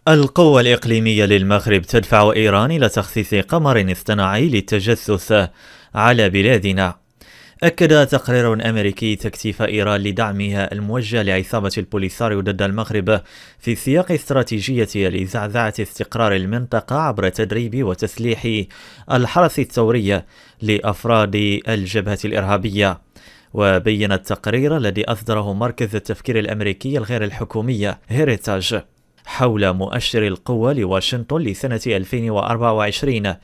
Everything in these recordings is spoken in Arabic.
القوى الإقليمية للمغرب تدفع إيران إلى تخصيص قمر اصطناعي للتجسس على بلادنا. أكد تقرير أمريكي تكثيف إيران لدعمها الموجه لعصابة البوليساريو ضد المغرب في سياق استراتيجية لزعزعة استقرار المنطقة عبر تدريب وتسليح الحرس الثوري لأفراد الجبهة الإرهابية. وبين التقرير الذي أصدره مركز التفكير الأمريكي الغير الحكومي هيريتاج حول مؤشر القوة لواشنطن لسنة 2024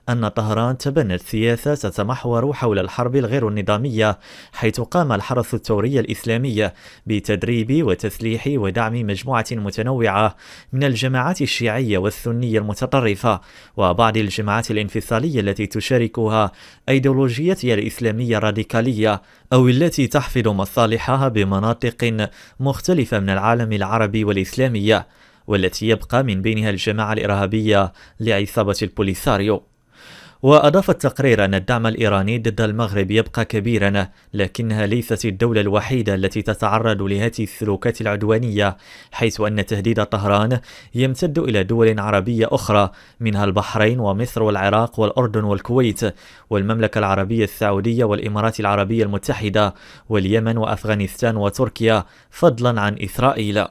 أن طهران تبنت سياسة تتمحور حول الحرب الغير النظامية، حيث قام الحرس الثوري الإسلامي بتدريب وتسليح ودعم مجموعة متنوعة من الجماعات الشيعية والسنية المتطرفة وبعض الجماعات الانفصالية التي تشاركها أيديولوجيتها الإسلامية الراديكالية أو التي تحفظ مصالحها بمناطق مختلفة من العالم العربي والإسلامي، والتي يبقى من بينها الجماعة الإرهابية لعصابة البوليساريو. وأضاف التقرير أن الدعم الإيراني ضد المغرب يبقى كبيرا، لكنها ليست الدولة الوحيدة التي تتعرض لهذه السلوكات العدوانية، حيث أن تهديد طهران يمتد إلى دول عربية أخرى منها البحرين ومصر والعراق والأردن والكويت والمملكة العربية السعودية والإمارات العربية المتحدة واليمن وأفغانستان وتركيا، فضلا عن إسرائيل.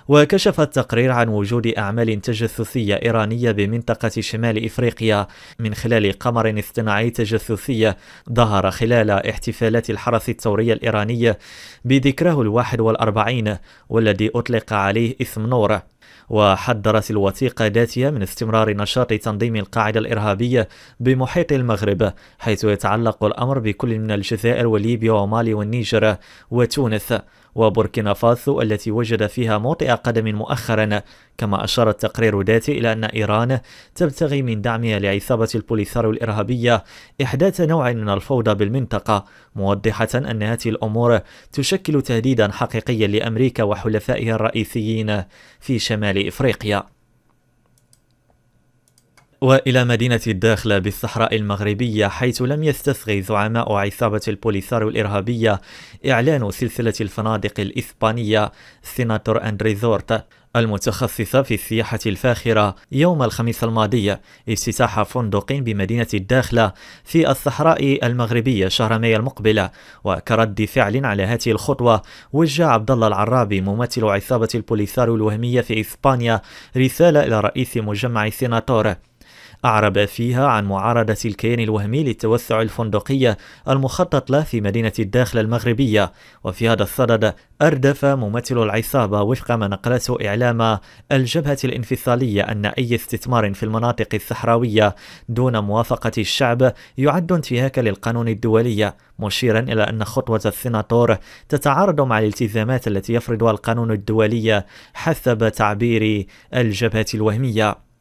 وكشف التقرير عن وجود أعمال تجسسية إيرانية بمنطقة شمال إفريقيا من خلال قمر اصطناعي تجسسي ظهر خلال احتفالات الحرس الثوري الإيراني بذكراه 41 والذي أطلق عليه اسم نور. وحذرت الوثيقة ذاتها من استمرار نشاط تنظيم القاعدة الإرهابية بمحيط المغرب، حيث يتعلق الأمر بكل من الجزائر وليبيا ومالي والنيجر وتونس وبوركينا فاسو التي وجد فيها موطئ قدم مؤخرا. كما أشار التقرير ذاته إلى أن إيران تبتغي من دعمها لعصابة البوليساريو الإرهابية إحداث نوع من الفوضى بالمنطقة، موضحة أن هذه الأمور تشكل تهديدا حقيقيا لأمريكا وحلفائها الرئيسيين في شمال إفريقيا. وإلى مدينة الداخلة بالصحراء المغربية، حيث لم يستصغي زعماء عصابة البوليساريو الإرهابية إعلان سلسلة الفنادق الإسبانية سيناتور أند ريزورت المتخصصة في السياحة الفاخرة يوم الخميس الماضي افتتاح فندق بمدينة الداخلة في الصحراء المغربية شهر مايو المقبل. وكرد فعل على هذه الخطوة، وجه عبد الله العرابي ممثل عصابة البوليساريو الوهمية في إسبانيا رسالة إلى رئيس مجمع سيناتور أعرب فيها عن معارضة الكيان الوهمي للتوسع الفندقي المخطط له في مدينة الداخلة المغربية. وفي هذا الصدد أردف ممثل العصابة وفق ما نقلته إعلام الجبهة الانفصالية أن أي استثمار في المناطق الصحراوية دون موافقة الشعب يعد انتهاكا للقانون الدولي، مشيرا إلى أن خطوة السيناتور تتعارض مع الالتزامات التي يفرضها القانون الدولي حسب تعبير الجبهة الوهمية.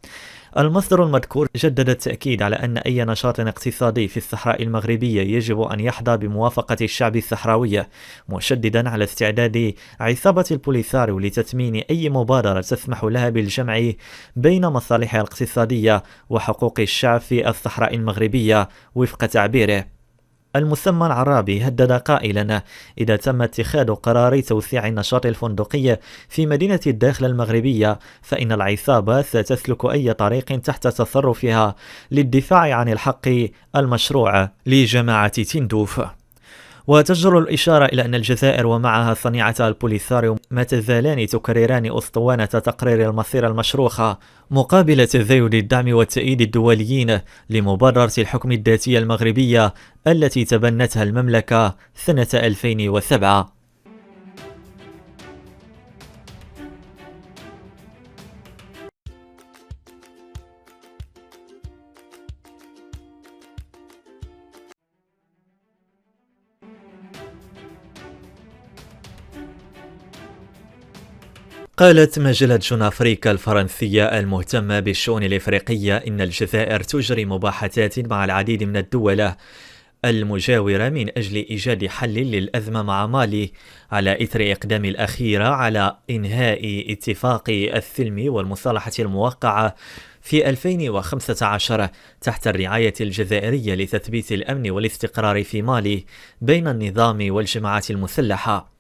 المصدر المذكور جدد التأكيد على أن أي نشاط اقتصادي في الصحراء المغربية يجب أن يحظى بموافقة الشعب الصحراوي، مشددا على استعداد عصابة البوليساريو لتثمين أي مبادرة تسمح لها بالجمع بين مصالحها الاقتصادية وحقوق الشعب في الصحراء المغربية وفق تعبيره. المسمى العرابي هدد قائلا: إذا تم اتخاذ قرار توسيع النشاط الفندقي في مدينة الداخلة المغربية، فإن العصابة ستسلك أي طريق تحت تصرفها للدفاع عن الحق المشروع لجماعة تندوف. وتجدر الإشارة إلى أن الجزائر ومعها صنيعة البوليساريو ما تزالان تكرران أسطوانة تقرير المصير المشروخة مقابل تزايد الدعم والتأييد الدوليين لمبادرة الحكم الذاتية المغربية التي تبنتها المملكة سنة 2007. قالت مجلة جون أفريكا الفرنسية المهتمة بالشؤون الإفريقية إن الجزائر تجري مباحثات مع العديد من الدول المجاورة من أجل إيجاد حل للأزمة مع مالي، على إثر إقدام الأخيرة على إنهاء اتفاق السلم والمصالحة الموقعة في 2015 تحت الرعاية الجزائرية لتثبيت الأمن والاستقرار في مالي بين النظام والجماعات المسلحة.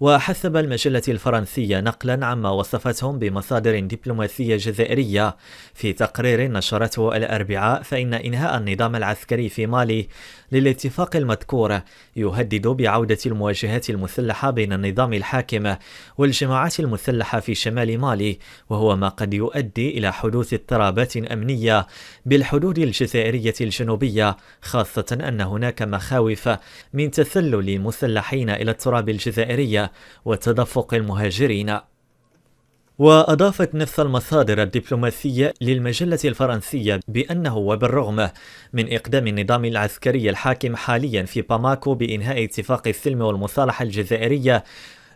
وحسب المجلة الفرنسية نقلا عما وصفتهم بمصادر دبلوماسية جزائرية في تقرير نشرته الأربعاء، فإن إنهاء النظام العسكري في مالي للاتفاق المذكور يهدد بعودة المواجهات المسلحة بين النظام الحاكم والجماعات المسلحة في شمال مالي، وهو ما قد يؤدي إلى حدوث اضطرابات أمنية بالحدود الجزائرية الجنوبية، خاصة أن هناك مخاوف من تسلل مسلحين إلى التراب الجزائرية وتدفق المهاجرين. وأضافت نفس المصادر الدبلوماسية للمجلة الفرنسية بأنه وبالرغم من إقدام النظام العسكري الحاكم حاليا في باماكو بإنهاء اتفاق السلم والمصالحة الجزائرية،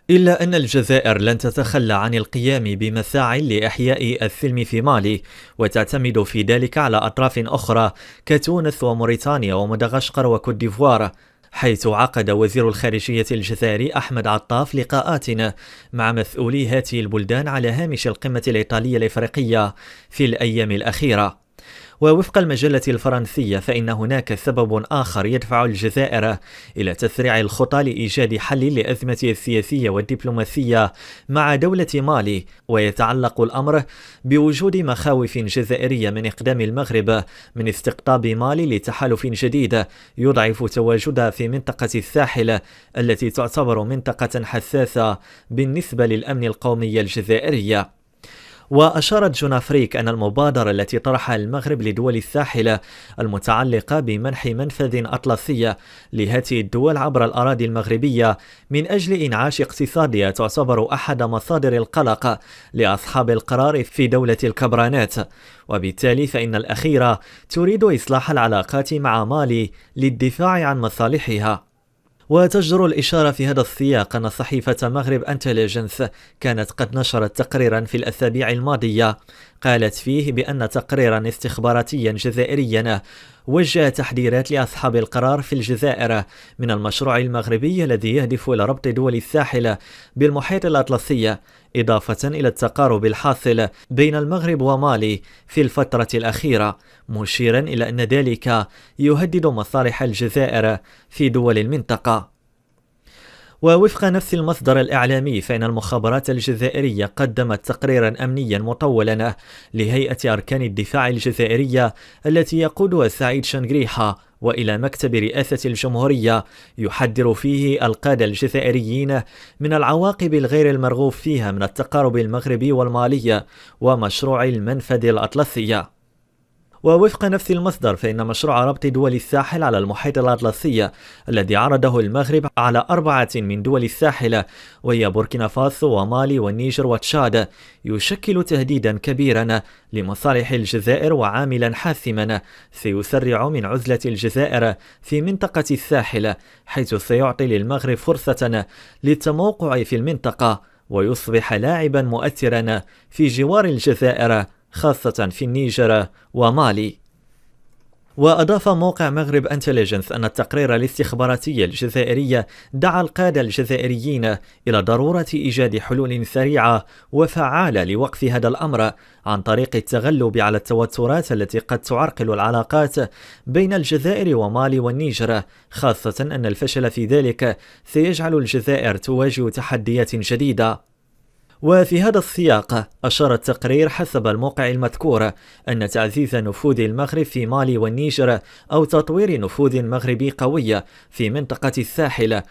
إلا أن الجزائر لن تتخلى عن القيام بمساعي لإحياء السلم في مالي، وتعتمد في ذلك على أطراف أخرى كتونس وموريتانيا ومدغشقر وكوت ديفوار، حيث عقد وزير الخارجية الجزائري أحمد عطاف لقاءات مع مسؤولي هذه البلدان على هامش القمة الإيطالية الإفريقية في الأيام الأخيرة. ووفق المجلة الفرنسية فإن هناك سبب آخر يدفع الجزائر إلى تسريع الخطى لإيجاد حل لأزمة السياسية والدبلوماسية مع دولة مالي، ويتعلق الأمر بوجود مخاوف جزائرية من إقدام المغرب من استقطاب مالي لتحالف جديد يضعف تواجدها في منطقة الساحل التي تعتبر منطقة حساسة بالنسبة للأمن القومي الجزائري. وأشارت جونافريك أن المبادرة التي طرحها المغرب لدول الساحل المتعلقة بمنح منفذ أطلسي لهذه الدول عبر الأراضي المغربية من أجل إنعاش اقتصادها تعتبر أحد مصادر القلق لأصحاب القرار في دولة الكبرانات، وبالتالي فإن الأخيرة تريد إصلاح العلاقات مع مالي للدفاع عن مصالحها. وتجدر الإشارة في هذا السياق أن صحيفة مغرب انتليجنس كانت قد نشرت تقريرا في الأسابيع الماضية قالت فيه بأن تقريرا استخباراتيا جزائريا وجه تحذيرات لأصحاب القرار في الجزائر من المشروع المغربي الذي يهدف إلى ربط دول الساحل بالمحيط الأطلسي، إضافة إلى التقارب الحاصل بين المغرب ومالي في الفترة الأخيرة، مشيرا إلى أن ذلك يهدد مصالح الجزائر في دول المنطقة. ووفق نفس المصدر الإعلامي فإن المخابرات الجزائرية قدمت تقريرا أمنيا مطولا لهيئة أركان الدفاع الجزائرية التي يقودها سعيد شنقريحة وإلى مكتب رئاسة الجمهورية، يحذر فيه القادة الجزائريين من العواقب الغير المرغوب فيها من التقارب المغربي والمالي ومشروع المنفذ الأطلسي. ووفق نفس المصدر فإن مشروع ربط دول الساحل على المحيط الأطلسي الذي عرضه المغرب على 4 من دول الساحل وهي بوركينا فاسو ومالي والنيجر وتشاد يشكل تهديدا كبيرا لمصالح الجزائر وعاملا حاسما سيسرع من عزلة الجزائر في منطقة الساحل، حيث سيعطي للمغرب فرصة للتموقع في المنطقة ويصبح لاعبا مؤثرا في جوار الجزائر خاصة في النيجر ومالي. وأضاف موقع مغرب انتليجنس أن التقرير الاستخباراتي الجزائري دعا القادة الجزائريين إلى ضرورة إيجاد حلول سريعة وفعالة لوقف هذا الأمر عن طريق التغلب على التوترات التي قد تعرقل العلاقات بين الجزائر ومالي والنيجر، خاصة أن الفشل في ذلك سيجعل الجزائر تواجه تحديات جديدة. وفي هذا السياق أشار التقرير حسب الموقع المذكور أن تعزيز نفوذ المغرب في مالي والنيجر أو تطوير نفوذ مغربي قوي في منطقة الساحل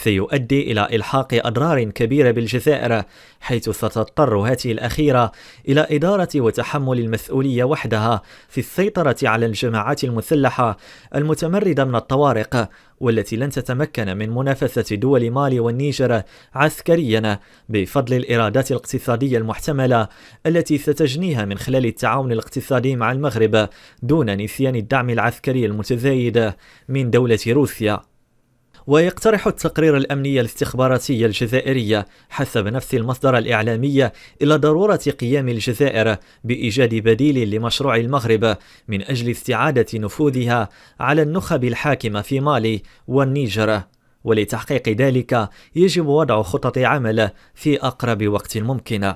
سيؤدي إلى إلحاق أضرار كبيرة بالجزائر، حيث ستضطر هذه الأخيرة إلى إدارة وتحمل المسؤولية وحدها في السيطرة على الجماعات المسلحة المتمردة من الطوارق، والتي لن تتمكن من منافسة دول مالي والنيجر عسكريا بفضل الإيرادات الاقتصادية المحتملة التي ستجنيها من خلال التعاون الاقتصادي مع المغرب دون نسيان الدعم العسكري المتزايد من دولة روسيا. ويقترح التقرير الأمني الاستخباراتي الجزائري حسب نفس المصدر الإعلامي إلى ضرورة قيام الجزائر بإيجاد بديل لمشروع المغرب من أجل استعادة نفوذها على النخب الحاكمة في مالي والنيجر، ولتحقيق ذلك يجب وضع خطط عمل في أقرب وقت ممكن.